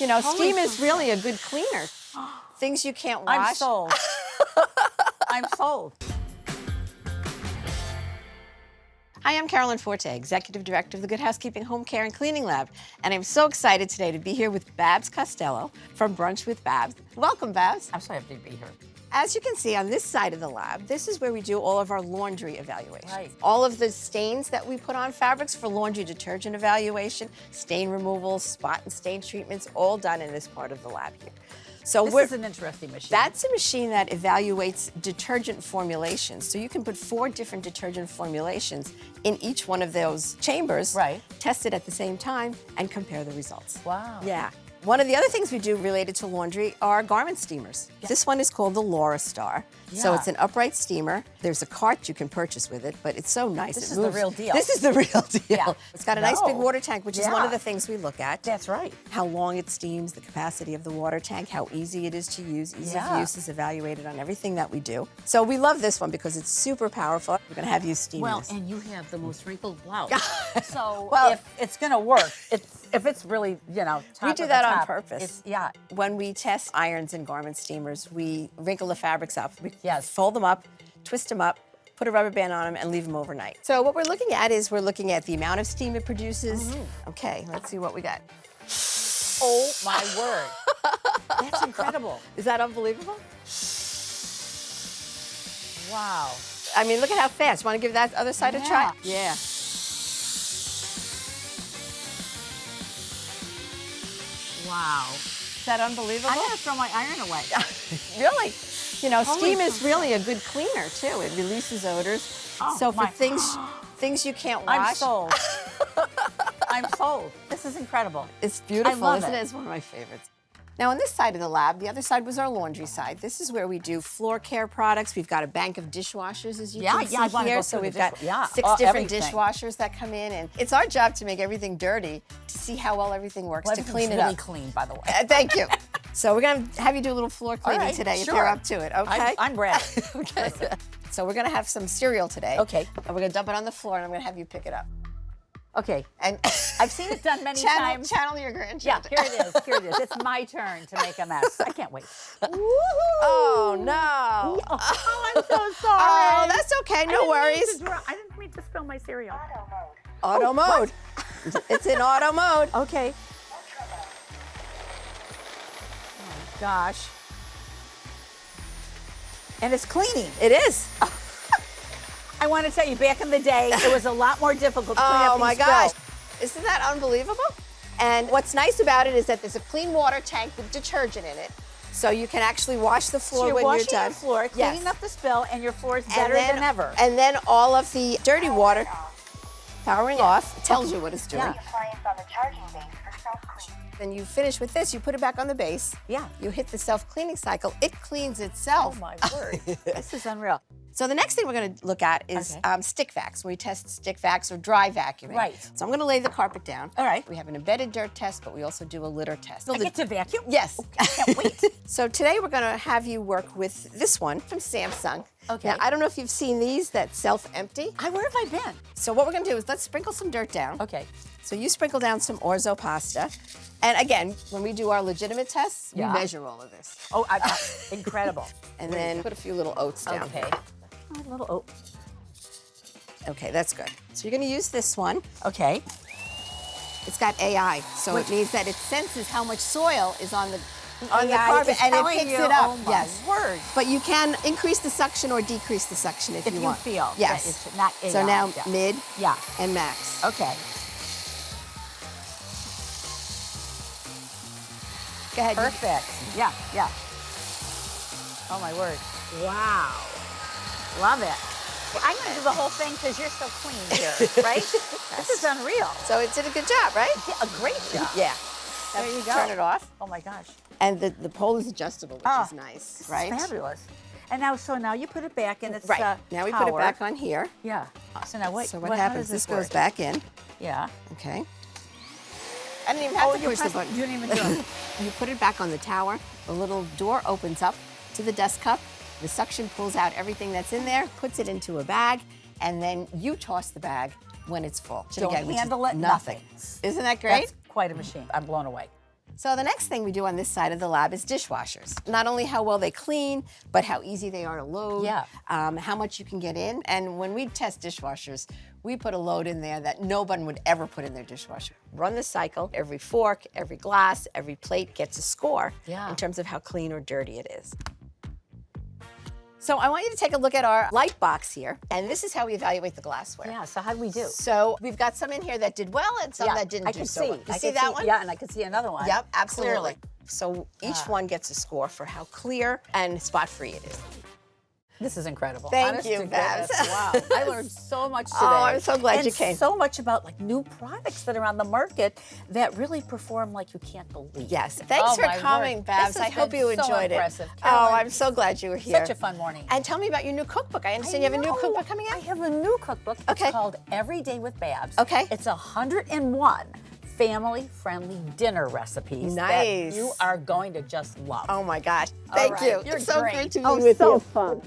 You know, steam is really a good cleaner. Things you can't wash. I'm sold. I'm sold. Hi, I'm Carolyn Forte, Executive Director of the Good Housekeeping Home Care and Cleaning Lab, and I'm so excited today to be here with Babs Costello from Brunch with Babs. Welcome, Babs. I'm so happy to be here. As you can see on this side of the lab, this is where we do all of our laundry evaluations. Right. All of the stains that we put on fabrics for laundry detergent evaluation, stain removal, spot and stain treatments, all done in this part of the lab here. So This is an interesting machine. That's a machine that evaluates detergent formulations. So you can put 4 different detergent formulations in each one of those chambers, Right. test it at the same time, and compare the results. Wow. Yeah. One of the other things we do related to laundry are garment steamers. Yeah. This one is called the Laura Star. So Yeah. it's an upright steamer. There's a cart you can purchase with it, but it's so nice. This It is the moves. real deal. This is the real deal. Yeah. It's got a nice big No. water tank, which is one of Yeah. the things we look at. That's right. How long it steams, the capacity of the water tank, how easy it is to use. Ease of Yeah. use is evaluated on everything that we do. So we love this one because it's super powerful. We're gonna have you steam Well, this. and you have the most wrinkled blouse. So Well- if it's going to work, if it's really, top We do of that the on top, purpose. Yeah. When we test irons and garment steamers, we wrinkle the fabrics up. We Yes. fold them up, twist them up, put a rubber band on them, and leave them overnight. So what we're looking at is we're looking at the amount of steam it produces. Okay, let's see what we got. Oh, my word. That's incredible. Is that unbelievable? Wow. I mean, look at how fast. Want to give that other side a try? Yeah. Yeah. Wow. Is that unbelievable? I'm going to throw my iron away. Really? You know, Holy steam is smokes. really a good cleaner too. It releases odors. Oh, so for my- things you can't wash, I'm sold. I'm sold. This is incredible. it's beautiful, love isn't it? it. It's one of my favorites. Now on this side of the lab, the other side was our laundry side. This is where we do floor care products. We've got a bank of dishwashers, as you can see I wanna here. go So through we've the got dish- yeah, 6 different everything. dishwashers that come in, and it's our job to make everything dirty to see how well everything works, Well, to everything's clean it really up. clean, by the way. Thank you. So we're gonna have you do a little floor cleaning right, today if sure. you're up to it, okay? I'm ready. Okay. So we're gonna have some cereal today. Okay. And we're gonna dump it on the floor, and I'm gonna have you pick it up. Okay. And I've seen it done many times. channel your Yeah, grandchildren. here it is. Here it is. It's my turn to make a mess. I can't wait. Oh no. Oh, I'm so sorry. Oh, that's okay. No worries. I didn't mean to spill my cereal. Auto mode. It's in auto mode. Okay. Oh, gosh. And it's cleaning. It is. I want to tell you, back in the day, it was a lot more difficult to clean up Oh these my gosh. spills. Isn't that unbelievable? And what's nice about it is that there's a clean water tank with detergent in it. So you can actually wash the floor So you're when washing you're done. your floor, Yes. cleaning up the spill, and your floor is And better then- than ever. And then all of the dirty water powering off tells you what it's doing. Yeah. appliance on the charging base for self-clean. Then you finish with this, you put it back on the base. Yeah. You hit the self-cleaning cycle, it cleans itself. Oh my word. This is unreal. So the next thing we're gonna look at is stick vacs. We test stick vacs or dry vacuuming. Right. So I'm gonna lay the carpet down. All right. We have an embedded dirt test, but we also do a litter test. I get to vacuum? Yes. I can't wait. So today we're gonna have you work with this one from Samsung. Okay. Now, I don't know if you've seen these that self-empty. Where have I been? So what we're gonna do is let's sprinkle some dirt down. Okay. So you sprinkle down some orzo pasta. And again, when we do our legitimate tests, Yeah. we measure all of this. Oh, incredible. And then put a few little oats down. Okay. A little oat. Okay, that's good. So you're gonna use this one. Okay. It's got AI, so it means that it senses how much soil is on the carpet is and it telling picks you, it up. oh my Yes. word. But you can increase the suction or decrease the suction if, If you you want. feel that Yes. it's not So AI, now yeah. mid Yeah. and max. Okay. Go ahead. Perfect. Yeah, yeah. Oh my word. Wow. Love it. Well, I'm going to do the whole thing because you're so clean here, right? This is unreal. So it did a good job, right? Yeah, a great job. Yeah. There you go. Turn it off. Oh my gosh. And the pole is adjustable, which Oh, is nice, This right? is fabulous. And now, so now you put it back in its Right. Now we put it tower. back on here. Yeah. So now what? So what how happens? does This goes work? back in. Yeah. Okay. I didn't even have to you push the press- button. You didn't even do it. You put it back on the tower. The little door opens up to the dust cup. The suction pulls out everything that's in there, puts it into a bag, and then you toss the bag when it's full. Don't which is handle it, nothing. nothing. Isn't that great? That's quite a machine. I'm blown away. So the next thing we do on this side of the lab is dishwashers. Not only how well they clean, but how easy they are to load, Yeah. how much you can get in. And when we test dishwashers, we put a load in there that no one would ever put in their dishwasher. Run the cycle. Every fork, every glass, every plate gets a score in terms of how clean or dirty it is. So I want you to take a look at our light box here, and this is how we evaluate the glassware. Yeah, so how do we do? So we've got some in here that did well and some that didn't do so well. You see that one? Yeah, and I can see another one. Yep, absolutely. Clearly. So each one gets a score for how clear and spot-free it is. This is incredible. Thank Honest you, to Babs. goodness. Wow, I learned so much today. Oh, I'm so glad and you came. So much about like new products that are on the market that really perform like you can't believe. Yes, thanks for my coming, word. Babs. This has I hope been you so enjoyed impressive. it. Carolyn, Oh, I'm so glad you were here. Such a fun morning. And tell me about your new cookbook. I understand you have a new cookbook coming out? I have a new cookbook. Okay. It's called Every Day with Babs. Okay. It's 101 family-friendly dinner recipes Nice. that you are going to just love. Oh my gosh. All Thank right, you. you're It's so great. great to be Oh, with so you. fun.